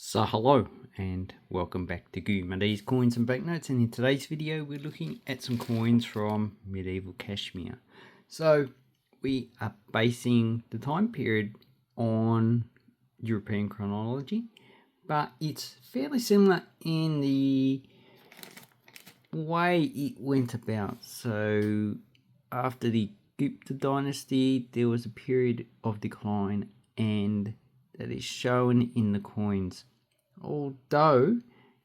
So hello and welcome back to Goomad's Coins and Banknotes, and in today's video we're looking at some coins from medieval Kashmir. So we are basing the time period on European chronology, but it's fairly similar in the way it went about. So after the Gupta dynasty there was a period of decline, and that is shown in the coins. Although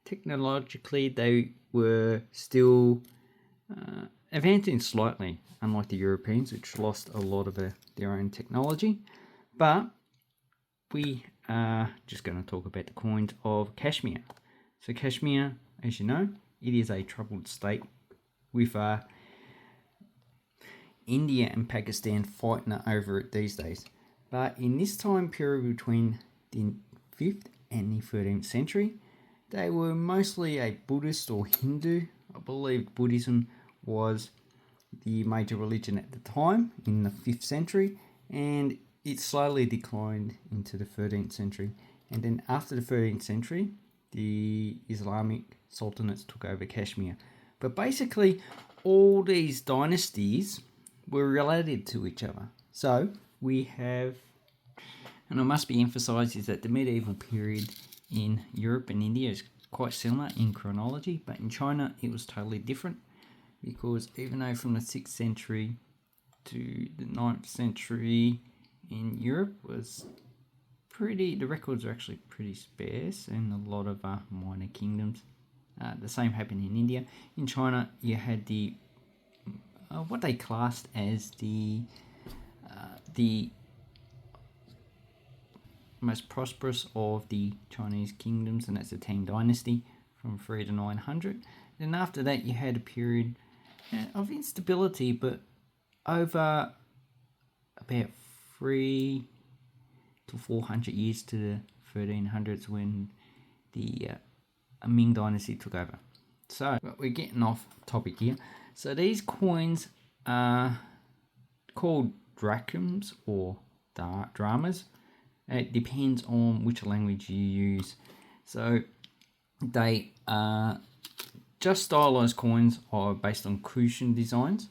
technologically they were still advancing slightly, unlike the Europeans, which lost a lot of their own technology. But we are just going to talk about the coins of Kashmir. So Kashmir, as you know, it is a troubled state with India and Pakistan fighting over it these days. But in this time period between the 5th and the 13th century, they were mostly a Buddhist or Hindu. I believe Buddhism was the major religion at the time in the 5th century, and it slowly declined into the 13th century. And then after the 13th century, the Islamic sultanates took over Kashmir. But basically, all these dynasties were related to each other. So we have, and it must be emphasised, is that the medieval period in Europe and India is quite similar in chronology, but in China it was totally different, because even though from the 6th century to the 9th century in Europe was the records are actually pretty sparse and a lot of minor kingdoms. The same happened in India. In China you had the what they classed as the most prosperous of the Chinese kingdoms, and that's the Tang dynasty from 3 to 900. Then after that you had a period of instability, but over about 3 to 400 years to the 1300s when the Ming dynasty took over. So we're getting off topic here. So these coins are called drachms or dramas. It depends on which language you use. So they are just stylized coins, are based on cushion designs.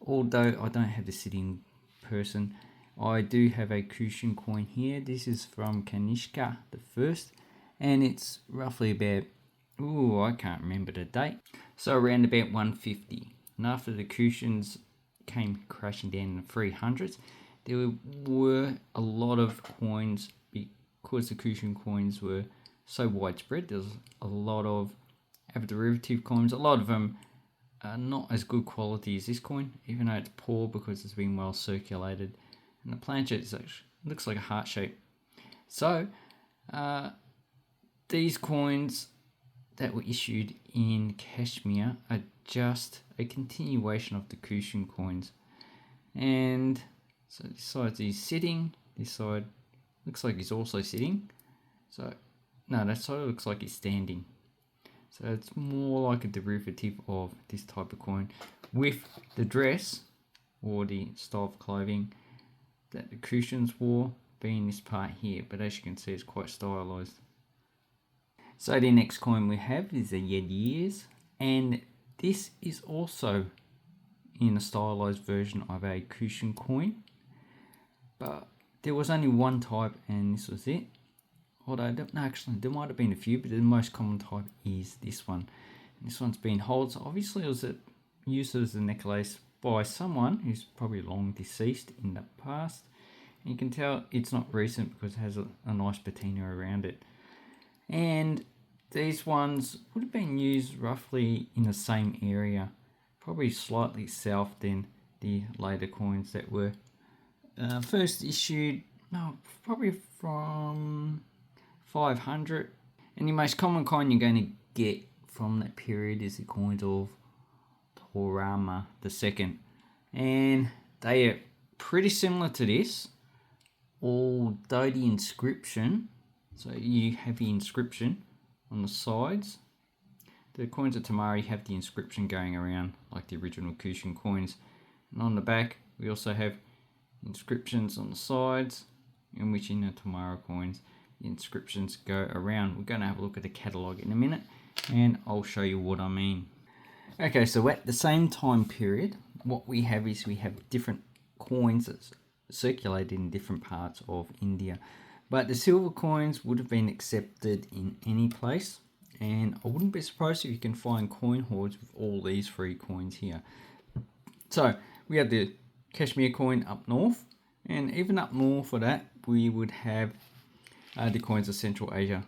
Although I don't have the sitting person, I do have a cushion coin here. This is from Kanishka the First, and it's roughly about, I can't remember the date, so around about 150. And after the cushions came crashing down in the 300s, there were a lot of coins, because the cushion coins were so widespread. There's a lot of derivative coins. A lot of them are not as good quality as this coin, even though it's poor because it's been well circulated. And the planchet looks like a heart shape. So these coins that were issued in Kashmir are just a continuation of the cushion coins. And so this side is sitting, this side looks like he's also sitting. So no, that side looks like he's standing. So it's more like a derivative of this type of coin, with the dress or the style of clothing that the cushions wore being this part here. But as you can see, it's quite stylized. So the next coin we have is a Yed Years, and this is also in a stylized version of a cushion coin, but there was only one type and this was it. Although, no, actually there might have been a few, but the most common type is this one. And this one's been held, so obviously it was used as a necklace by someone who's probably long deceased in the past. And you can tell it's not recent because it has a nice patina around it. And these ones would have been used roughly in the same area, probably slightly south than the later coins that were first issued, probably from 500. And the most common coin you're going to get from that period is the coins of Torama II. And they are pretty similar to this, although the inscription, so you have the inscription on the sides. The coins of Tamari have the inscription going around like the original cushion coins. And on the back we also have inscriptions on the sides, in which in the Tamara coins the inscriptions go around. We're going to have a look at the catalogue in a minute, and I'll show you what I mean. Okay, so at the same time period, what we have is we have different coins that circulated in different parts of India. But the silver coins would have been accepted in any place, and I wouldn't be surprised if you can find coin hoards with all these three coins here. So we have the Kashmir coin up north, and even up north of that, we would have the coins of Central Asia.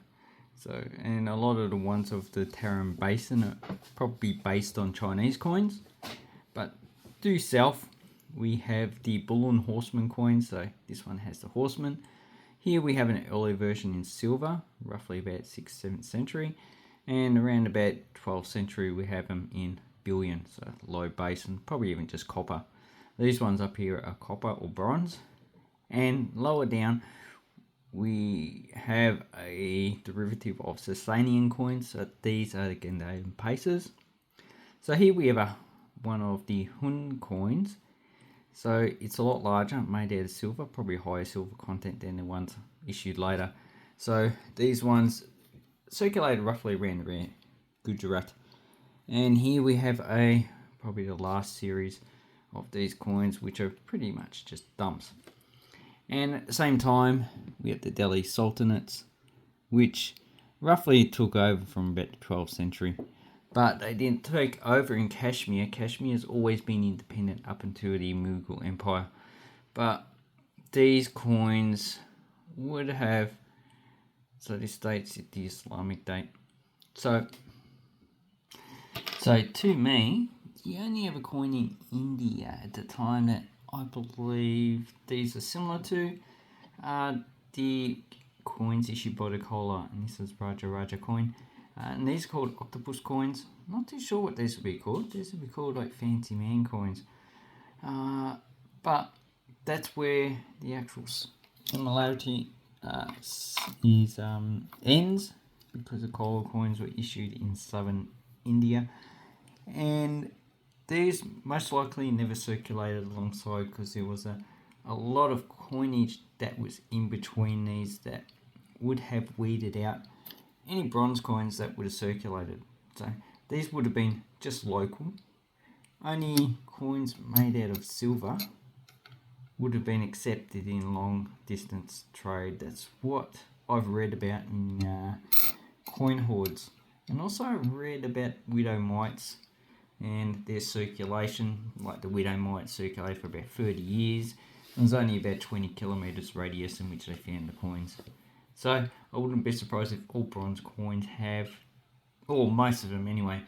So, and a lot of the ones of the Tarim Basin are probably based on Chinese coins. But due south, we have the Bull and Horseman coins. So this one has the horseman. Here we have an early version in silver, roughly about 6th, 7th century. And around about 12th century, we have them in bullion, so low base, and probably even just copper. These ones up here are copper or bronze. And lower down, we have a derivative of Sasanian coins. So these are the Ghanaian pesos. So here we have one of the Hun coins. So it's a lot larger, made out of silver, probably higher silver content than the ones issued later. So these ones circulated roughly around Gujarat. And here we have probably the last series of these coins, which are pretty much just dumps. And at the same time, we have the Delhi Sultanates, which roughly took over from about the 12th century. But they didn't take over in Kashmir. Kashmir has always been independent up until the Mughal Empire. But these coins would have, so this dates at the Islamic date. So to me, you only have a coin in India at the time that I believe these are similar to the coins issued by the Kola, and this is Raja coin. And these are called octopus coins. Not too sure what these would be called. These would be called like fancy man coins. But that's where the actual similarity ends, because the Kola coins were issued in southern India. And these most likely never circulated alongside, because there was a lot of coinage that was in between these that would have weeded out any bronze coins that would have circulated. So these would have been just local. Only coins made out of silver would have been accepted in long distance trade. That's what I've read about in coin hoards. And also read about widow mites and their circulation. Like the widow mites circulated for about 30 years. There's only about 20 kilometres radius in which they found the coins. So I wouldn't be surprised if all bronze coins have, or most of them anyway.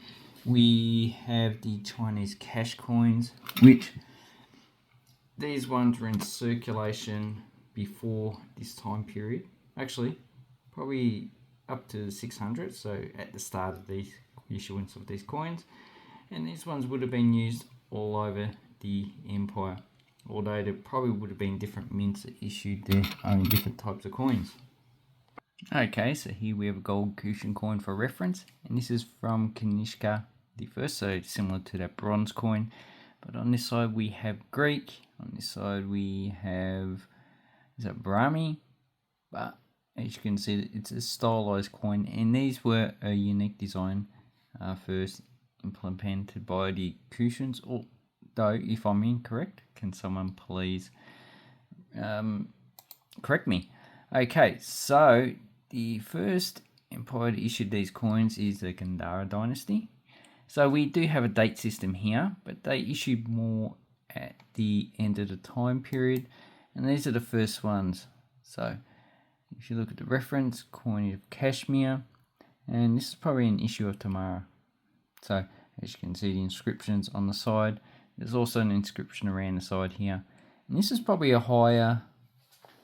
We have the Chinese cash coins, which these ones were in circulation before this time period. Actually, probably up to 600, so at the start of the issuance of these coins. And these ones would have been used all over the empire, although there probably would have been different mints that issued their own different types of coins. Okay, so here we have a gold Kushan coin for reference, and this is from Kanishka the First, so similar to that bronze coin. But on this side we have Greek, on this side we have, is that Brahmi? But as you can see, it's a stylized coin, and these were a unique design first implemented by the Kushans. Although, if I'm incorrect, can someone please correct me? Okay, so the first empire that issued these coins is the Gandhara dynasty. So we do have a date system here, but they issued more at the end of the time period, and these are the first ones. So if you look at the reference, coin of Kashmir, and this is probably an issue of Tamara. So as you can see, the inscriptions on the side, there's also an inscription around the side here, and this is probably a higher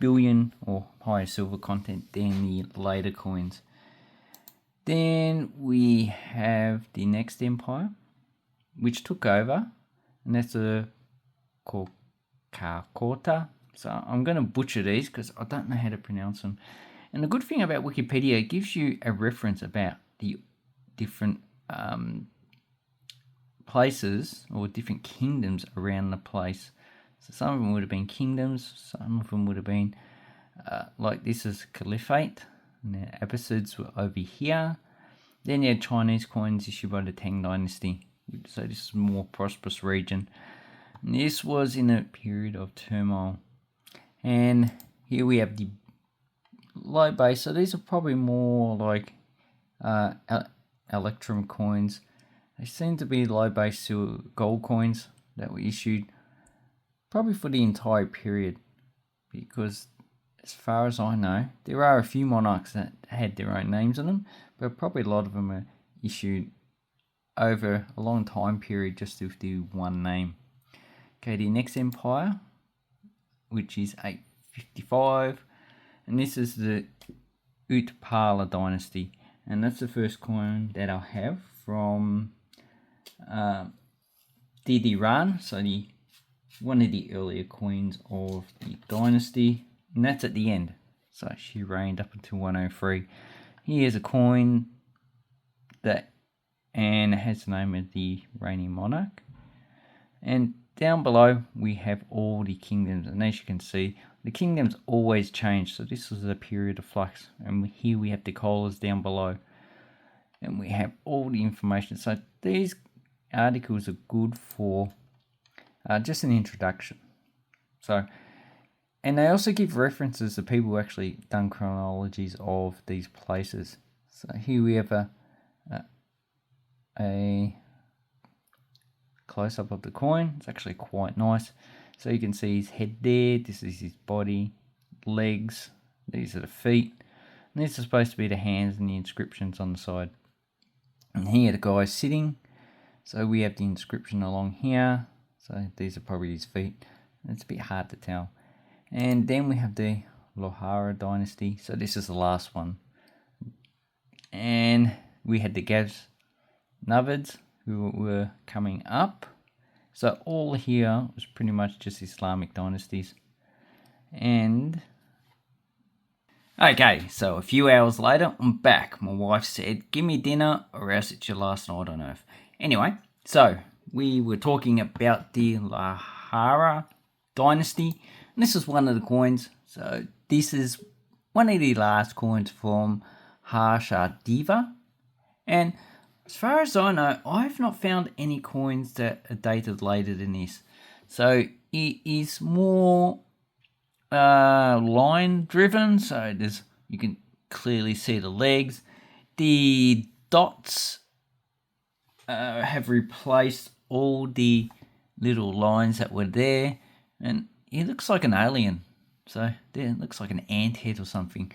bullion or higher silver content than the later coins. Then we have the next empire, which took over, and that's the Kakota. So I'm going to butcher these because I don't know how to pronounce them. And the good thing about Wikipedia, it gives you a reference about the different places or different kingdoms around the place. So some of them would have been kingdoms, some of them would have been like this is Caliphate, and the Abbasids were over here. Then you had Chinese coins issued by the Tang Dynasty, so this is a more prosperous region. And this was in a period of turmoil. And here we have the low base, so these are probably more like electrum coins. They seem to be low base gold coins that were issued probably for the entire period, because as far as I know, there are a few monarchs that had their own names on them, but probably a lot of them are issued over a long time period just with the one name. Okay, the next empire, which is 855, and this is the Utpala dynasty, and that's the first coin that I'll have from Didiran, so one of the earlier coins of the dynasty, and that's at the end. So she reigned up until 103. Here's a coin that and it has the name of the reigning monarch. And down below we have all the kingdoms, and as you can see, the kingdoms always change, so this is a period of flux. And here we have the collars down below, and we have all the information. So these articles are good for just an introduction. So, and they also give references to people who actually done chronologies of these places. So here we have a close-up of the coin. It's actually quite nice. So you can see his head there, this is his body, legs, these are the feet, and these are supposed to be the hands and the inscriptions on the side. And here the guy's sitting, so we have the inscription along here, so these are probably his feet. It's a bit hard to tell. And then we have the Lohara dynasty, so this is the last one. And we had the Ghaznavids who were coming up. So all here was pretty much just Islamic dynasties. And okay, so a few hours later, I'm back. My wife said, give me dinner or else it's your last night on earth. Anyway, so we were talking about the Lohara dynasty, and this is one of the coins. So this is one of the last coins from Harshadeva, and as far as I know, I've not found any coins that are dated later than this. So it is more line driven, so you can clearly see the legs. The dots have replaced all the little lines that were there, and he looks like an alien. So there, it looks like an ant head or something.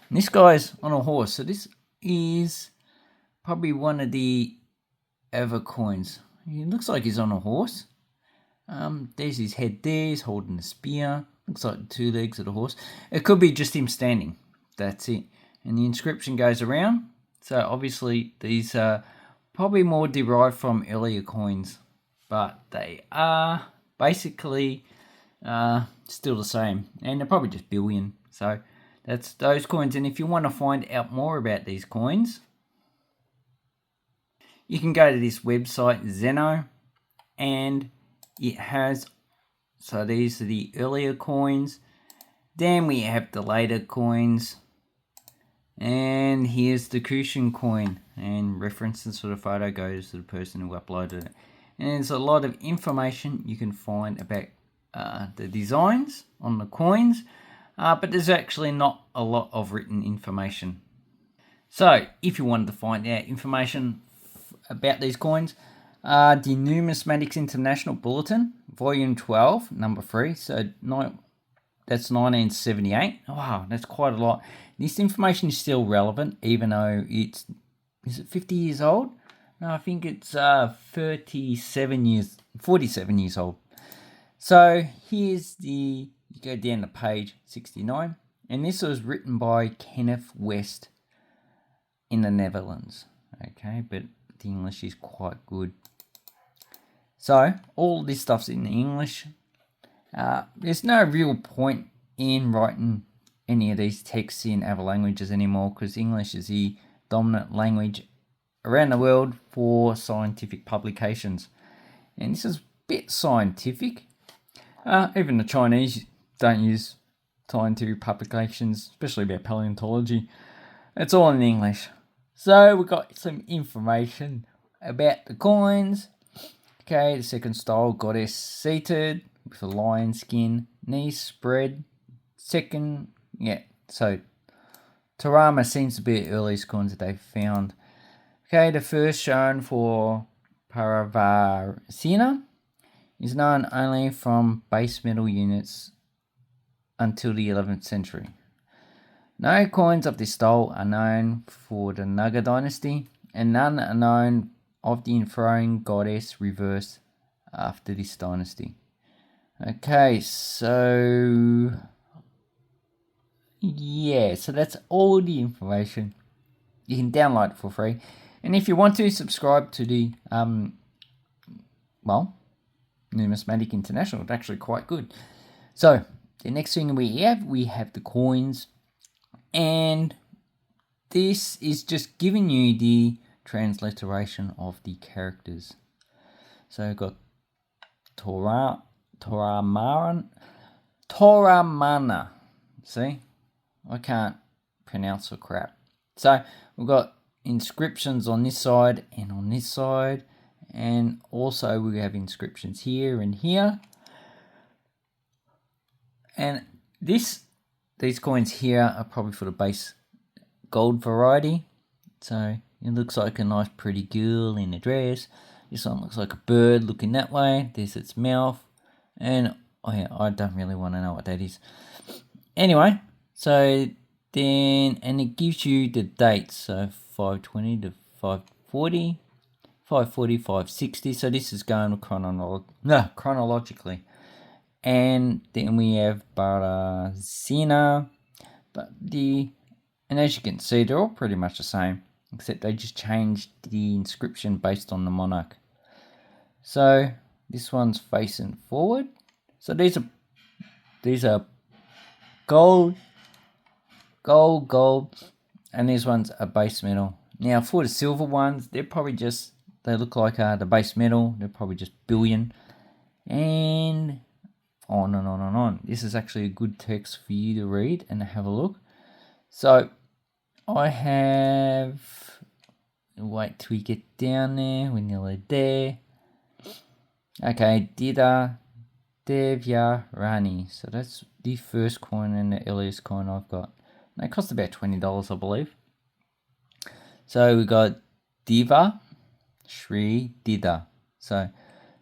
And this guy's on a horse, so this is probably one of the ever coins. He looks like he's on a horse. There's his head there, he's holding a spear. Looks like the two legs of the horse. It could be just him standing. That's it. And the inscription goes around. So obviously these are probably more derived from earlier coins, but they are basically still the same. And they're probably just billion. So that's those coins. And if you want to find out more about these coins, you can go to this website, Zeno, and it has, so these are the earlier coins. Then we have the later coins. And here's the Kushan coin. And references for the photo goes to the person who uploaded it. And there's a lot of information you can find about the designs on the coins. But there's actually not a lot of written information. So if you wanted to find out information about these coins, the Numismatics International Bulletin, Volume 12, Number 3, so that's 1978. Wow, that's quite a lot. This information is still relevant, even though is it 50 years old? No, I think it's 47 years old. So here's you go down to page 69, and this was written by Kenneth West in the Netherlands. Okay, but the English is quite good. So all this stuff's in English. There's no real point in writing any of these texts in other languages anymore, because English is the dominant language around the world for scientific publications. And this is a bit scientific. Even the Chinese don't use tied to publications, especially about paleontology. It's all in English. So we've got some information about the coins. Okay, the second style, goddess seated with a lion skin, knees spread. Second, so Tarama seems to be the earliest coins that they've found. Okay, the first shown for Paravarcina is known only from base metal units until the 11th century. No coins of this style are known for the Naga dynasty, and none are known of the enthroned goddess reverse after this dynasty. Okay, so so that's all the information. You can download it for free, and if you want to, subscribe to the Numismatic International. It's actually quite good. So the next thing we have the coins, and this is just giving you the transliteration of the characters. So we've got Toramana. See, I can't pronounce for crap. So we've got inscriptions on this side and on this side, and also we have inscriptions here and here. And these coins here are probably for the base gold variety. So it looks like a nice pretty girl in a dress. This one looks like a bird looking that way. There's its mouth. And I don't really want to know what that is. Anyway, so then, and it gives you the dates. So 520 to 540, 540, 560. So this is going chronologically. And then we have Barazina. And as you can see, they're all pretty much the same, except they just changed the inscription based on the monarch. So this one's facing forward. So these are gold, and these ones are base metal. Now for the silver ones, they look like the base metal. They're probably just billion, and on and on and on. This is actually a good text for you to read and have a look. So I have, wait till we get down there, we're nearly there. Okay, Dida Devya Rani. So that's the first coin and the earliest coin I've got. They cost about $20, I believe. So we got Diva Shri Dida. So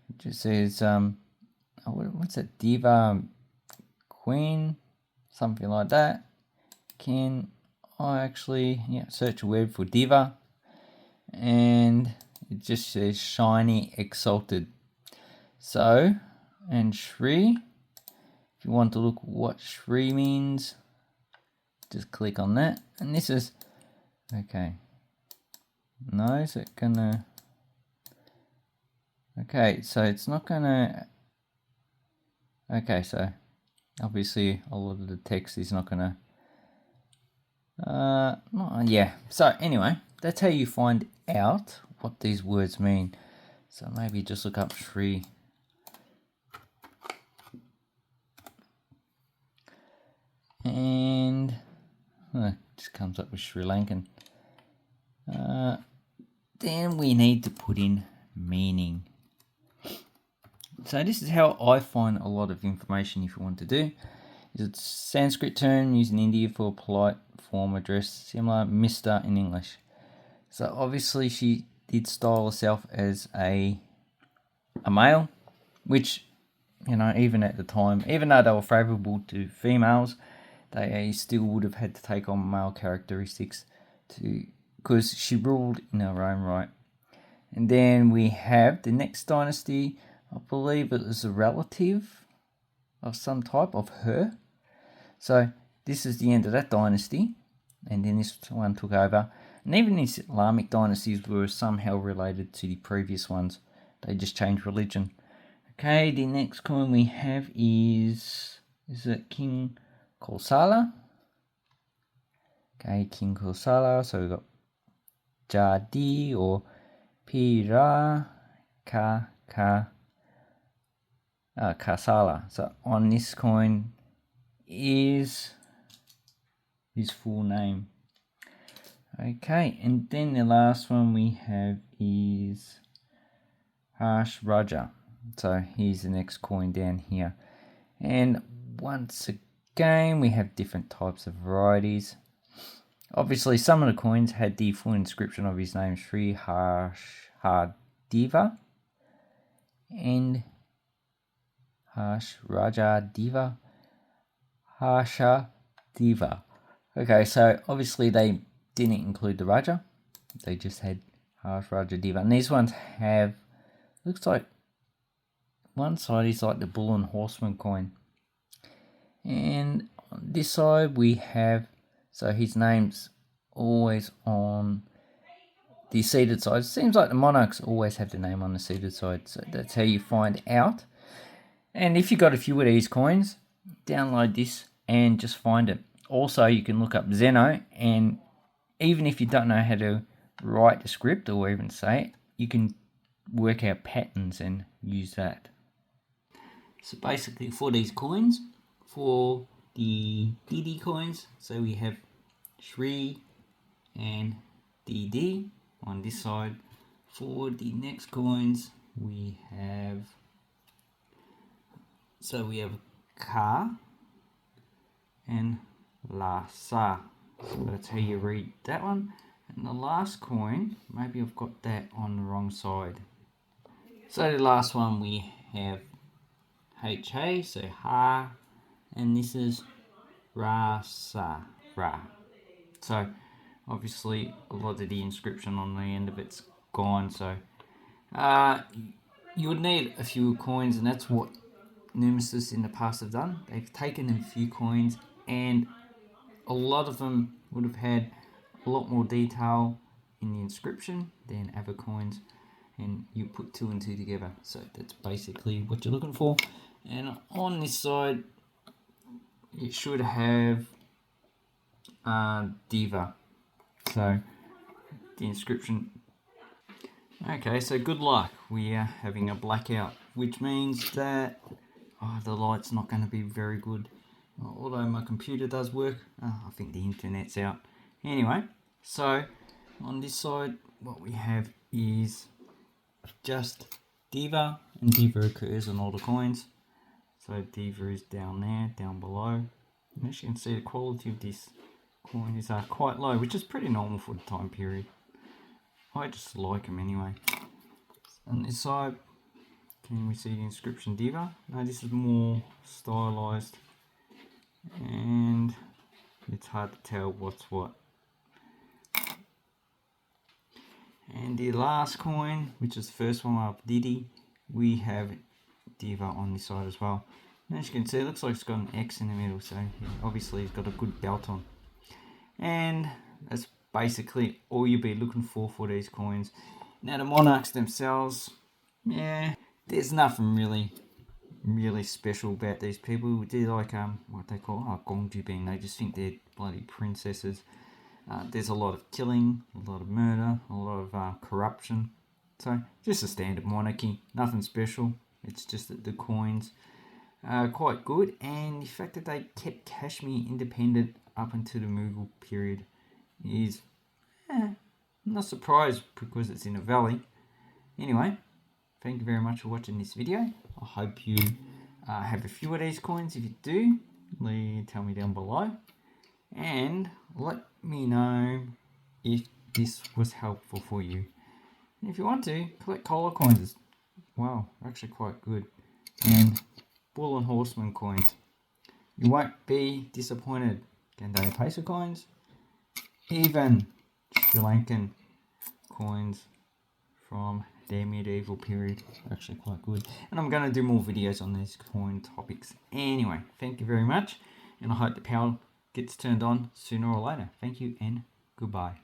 it just says, what's that? Diva Queen, something like that. Can I actually search a web for Diva, and it just says shiny exalted. So, and Shri, if you want to look what Shri means, just click on that, and this is okay. No, is it gonna? Okay, so it's not gonna. Okay, so obviously a lot of the text is not gonna. So anyway, that's how you find out what these words mean. So maybe just look up Shri. And it just comes up with Sri Lankan. Then we need to put in meaning. So this is how I find a lot of information if you want to do. It's a Sanskrit term used in India for a polite form address, similar Mr. in English. So obviously she did style herself as a male, which, even at the time, even though they were favourable to females, they still would have had to take on male characteristics because she ruled in her own right. And then we have the next dynasty. I believe it was a relative of some type of her. So this is the end of that dynasty, and then this one took over. And even these Islamic dynasties were somehow related to the previous ones. They just changed religion. Okay, the next coin we have is it King Kosala? Okay, King Kosala. So we've got Jadi or Pira Kasala. So on this coin, is his full name. Okay, and then the last one we have is Harsh Raja. So here's the next coin down here. And once again, we have different types of varieties. Obviously, some of the coins had the full inscription of his name, Sri Harshadeva and Harsh Raja Deva, Harsha Deva. Okay, so obviously they didn't include the Raja. They just had Harsh Raja Deva. And these ones have, looks like one side is like the Bull and Horseman coin. And on this side we have, so his name's always on the seated side. It seems like the monarchs always have the name on the seated side, so that's how you find out. And if you got a few of these coins, download this and just find it. Also, you can look up Zeno, and even if you don't know how to write the script or even say it, you can work out patterns and use that. So basically for these coins, for the DD coins, so we have Shri and DD on this side. For the next coins, we have Ka and Lasa. So that's how you read that one. And the last coin, maybe I've got that on the wrong side. So the last one we have HA, so Ha, and this is Rasa, Ra. So obviously a lot of the inscription on the end of it's gone, so you would need a few coins, and that's what Nemesis in the past have done. They've taken a few coins, and a lot of them would have had a lot more detail in the inscription than other coins, and you put 2 and 2 together. So that's basically what you're looking for. And on this side, it should have Diva. So the inscription. Okay, so good luck. We are having a blackout, which means that the light's not going to be very good. Although my computer does work, I think the internet's out. Anyway, so on this side, what we have is just Diva, and Diva occurs on all the coins. So Diva is down there, down below. And as you can see, the quality of this coin is quite low, which is pretty normal for the time period. I just like them anyway. On this side, can we see the inscription Diva? No, this is more stylized, and it's hard to tell what's what. And the last coin, which is the first one up, Diddy, we have Diva on this side as well. And as you can see, it looks like it's got an X in the middle, so obviously it's got a good belt on. And that's basically all you'll be looking for these coins. Now the monarchs themselves, there's nothing really special about these people. They're like what they call Gongjubing. They just think they're bloody princesses. There's a lot of killing, a lot of murder, a lot of corruption. So just a standard monarchy, nothing special. It's just that the coins are quite good, and the fact that they kept Kashmir independent up until the Mughal period is I'm not surprised because it's in a valley. Anyway, thank you very much for watching this video. I hope you have a few of these coins. If you do, tell me down below, and let me know if this was helpful for you. And if you want to, collect collar coins as well. They're actually quite good. And Bull and Horseman coins. You won't be disappointed. Gandaya Pacer coins. Even Sri Lankan coins from their medieval period. Actually quite good. And I'm going to do more videos on these coin topics. Anyway, thank you very much. And I hope the power gets turned on sooner or later. Thank you and goodbye.